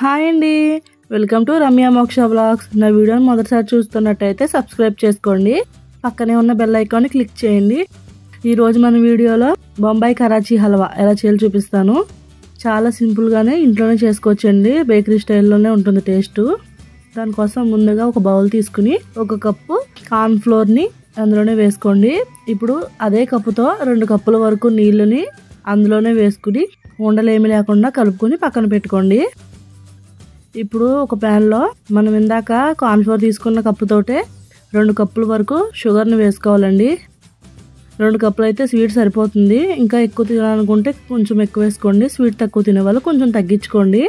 Hi అండి, welcome to Ramya మోక్ష vlogs. నా వీడియోని మొదటిసారి చూస్తున్నట్టయితే సబ్స్క్రైబ్ చేసుకోండి, పక్కనే ఉన్న బెల్ ఐకాన్ని క్లిక్ చేయండి. ఈరోజు మన వీడియోలో బొంబాయి కరాచీ హల్వా ఎలా చేయాలో చూపిస్తాను. చాలా సింపుల్గానే ఇంట్లోనే చేసుకోవచ్చండి, బేకరీ స్టైల్లోనే ఉంటుంది టేస్ట్. దానికోసం ముందుగా ఒక బౌల్ తీసుకుని 1 కప్పు కార్న్ ఫ్లోర్ని అందులోనే వేసుకోండి. ఇప్పుడు అదే కప్పుతో 2 కప్పుల వరకు నీళ్ళని అందులోనే వేసుకుని ఉండలేమి లేకుండా కలుపుకొని పక్కన పెట్టుకోండి. ఇప్పుడు ఒక ప్యాన్లో మనం ఇందాక కార్న్ ఫ్లోర్ తీసుకున్న కప్పుతోటే 2 కప్పుల వరకు షుగర్ని వేసుకోవాలండి. 2 కప్పులు అయితే స్వీట్ సరిపోతుంది, ఇంకా ఎక్కువ తినాలనుకుంటే కొంచెం ఎక్కువ వేసుకోండి. స్వీట్ తక్కువ తినే వాళ్ళు కొంచెం తగ్గించుకోండి.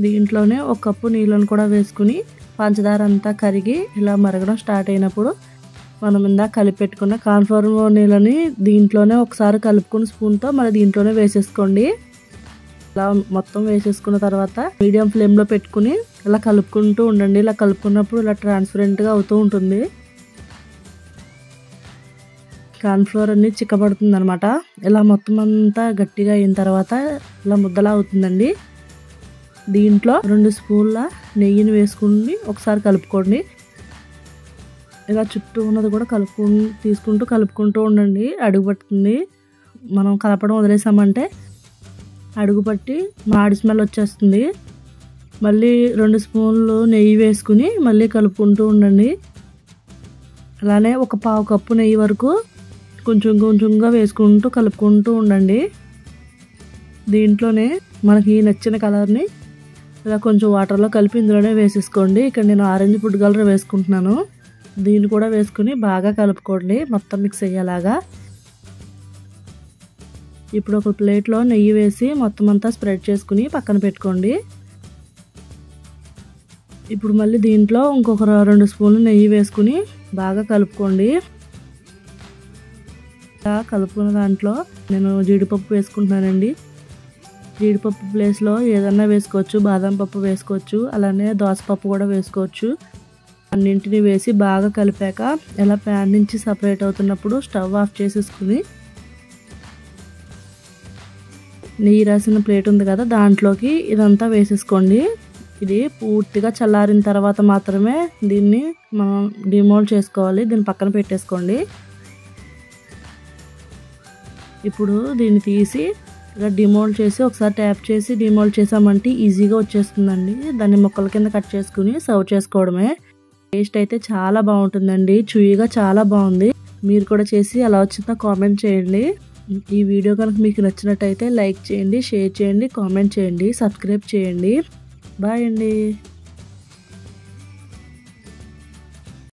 దీంట్లోనే 1 కప్పు నీళ్ళను కూడా వేసుకుని పంచదార అంతా కరిగి ఇలా మరగడం స్టార్ట్ అయినప్పుడు మనం ఇందాక కలిపి పెట్టుకున్న కార్న్ ఫ్లోర్ నీళ్ళని దీంట్లోనే ఒకసారి కలుపుకుని స్పూన్తో మళ్ళీ దీంట్లోనే వేసేసుకోండి. ఇలా మొత్తం వేసేసుకున్న తర్వాత మీడియం ఫ్లేమ్లో పెట్టుకుని ఇలా కలుపుకుంటూ ఉండండి. ఇలా కలుపుకున్నప్పుడు ఇలా ట్రాన్స్పరెంట్గా అవుతూ ఉంటుంది. కార్న్ ఫ్లోర్ అన్ని చిక్కబడుతుంది అనమాట. ఇలా మొత్తం అంతా గట్టిగా అయిన తర్వాత ఇలా ముద్దలా అవుతుందండి. దీంట్లో 2 స్పూన్ల నెయ్యిని వేసుకుని ఒకసారి కలుపుకోండి. ఇలా చుట్టూ ఉన్నది కూడా కలుపుకుంటూ ఉండండి. అడుగు పడుతుంది. మనం కలపడం వదిలేసామంటే అడుగు పట్టి మాడి స్మెల్ వచ్చేస్తుంది. మళ్ళీ 2 స్పూన్లు నెయ్యి వేసుకుని మళ్ళీ కలుపుకుంటూ ఉండండి. అలానే ఒక 1/2 కప్పు నెయ్యి వరకు కొంచెంగా వేసుకుంటూ కలుపుకుంటూ ఉండండి. దీంట్లోనే మనకి నచ్చిన కలర్ని ఇలా కొంచెం వాటర్లో కలిపి ఇందులోనే వేసేసుకోండి. ఇక్కడ నేను ఆరెంజ్ ఫుడ్ కలర్ వేసుకుంటున్నాను. దీన్ని కూడా వేసుకుని బాగా కలుపుకోండి, మొత్తం మిక్స్ అయ్యేలాగా. ఇప్పుడు ఒక ప్లేట్లో నెయ్యి వేసి మొత్తం అంతా స్ప్రెడ్ చేసుకుని పక్కన పెట్టుకోండి. ఇప్పుడు మళ్ళీ దీంట్లో ఇంకొక 2 స్పూన్లు నెయ్యి వేసుకుని బాగా కలుపుకోండి. ఇలా కలుపుకున్న దాంట్లో నేను జీడిపప్పు వేసుకుంటున్నానండి. జీడిపప్పు ప్లేస్లో ఏదన్నా వేసుకోవచ్చు, బాదం పప్పు వేసుకోవచ్చు, అలానే దోసపప్పు కూడా వేసుకోవచ్చు. అన్నింటినీ వేసి బాగా కలిపాక ఇలా ప్యాన్ నుంచి సపరేట్ అవుతున్నప్పుడు స్టవ్ ఆఫ్ చేసేసుకుని నెయ్యి రాసిన ప్లేట్ ఉంది కదా, దాంట్లోకి ఇదంతా వేసేసుకోండి. ఇది పూర్తిగా చల్లారిన తర్వాత మాత్రమే దీన్ని మనం డిమోల్డ్ చేసుకోవాలి. దీన్ని పక్కన పెట్టేసుకోండి. ఇప్పుడు దీన్ని తీసి ఇలా డిమోల్డ్ చేసి ఒకసారి ట్యాప్ చేసి డిమోల్డ్ చేసామంటే ఈజీగా వచ్చేస్తుందండి. దాన్ని ముక్కల కింద కట్ చేసుకుని సర్వ్ చేసుకోవడమే. టేస్ట్ అయితే చాలా బాగుంటుందండి, చూయిగా చాలా బాగుంది. మీరు కూడా చేసి ఎలా వచ్చిందో కామెంట్ చేయండి. ఈ వీడియో కనుక మీకు నచ్చినట్టయితే లైక్ చేయండి, షేర్ చేయండి, కామెంట్ చేయండి, సబ్స్క్రైబ్ చేయండి. బాయ్ అండి.